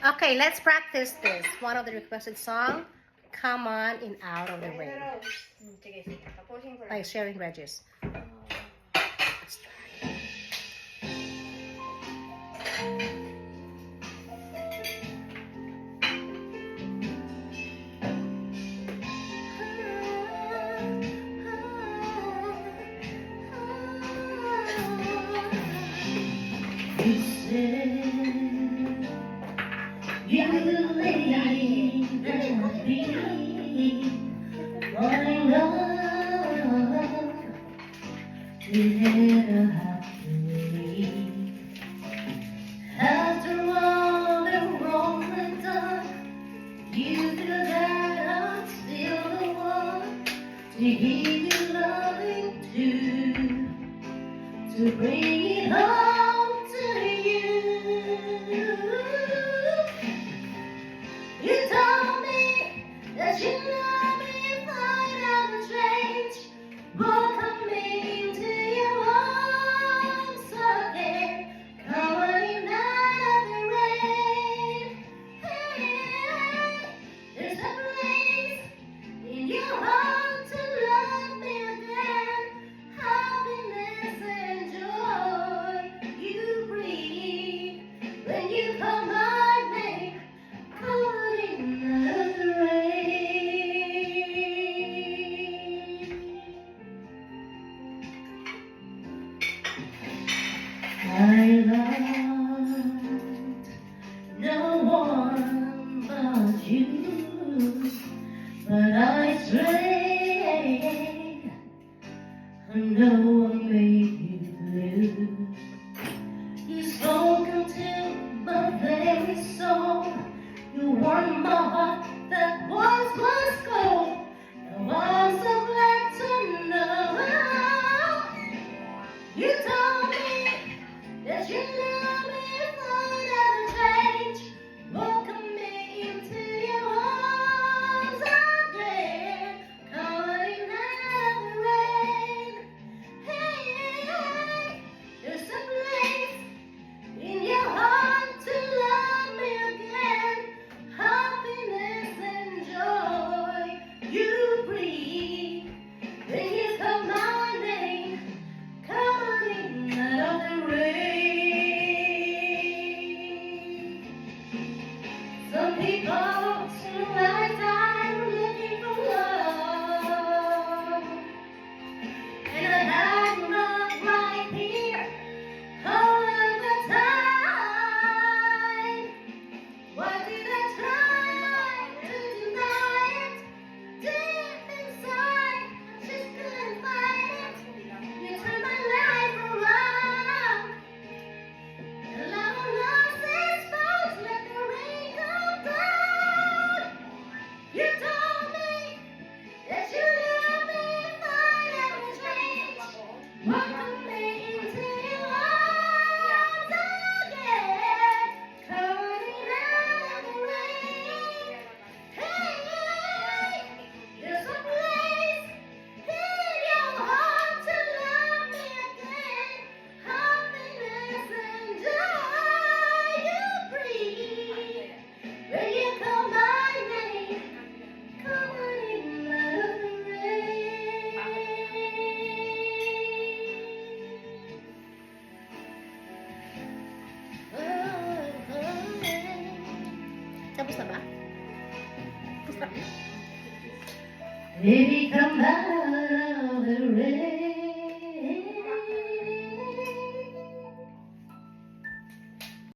Okay, let's practice this. One of the requested song, Come On In Out of the Rain. Sige, sige. Tapusin ko By lang. Sharon Regis. Let's try. You said you believe that me falling love together happily. After all the wrong we've done, you feel that I'm still the one to give you loving to bring it home to you. You told me that you love me if I never change, welcome me into your arms again, coming out of the rain. Hey, there's a place in your heart to love me again. Happiness and joy you breathe when you come my way, calling out of the rain. I loved no one but you, but I strayed. I know I made you blue. You spoke into my very soul. You warmed my heart that once was cold. Now I'm so glad to know you told me that you love me if I never change. Welcome me into your arms again, calling out the rain. Hey, there's a place in your heart to love me again. Happiness and joy you breathe when you call my name, calling out of the rain. Some people spend a lifetime looking for love, and I have love right here all of the time. Why did I try to deny it? Deep inside, just couldn't find it. You turned my life around. The love of lost is false, let the rain come down. You told me that you love me if I never change. Welcome me into your arms again, coming out of the rain. Hey, there's a place in your heart to love me again. Happiness and joy you breathe when you call my name, coming out of the rain. Tapos na ba? Tapos na. Baby, come back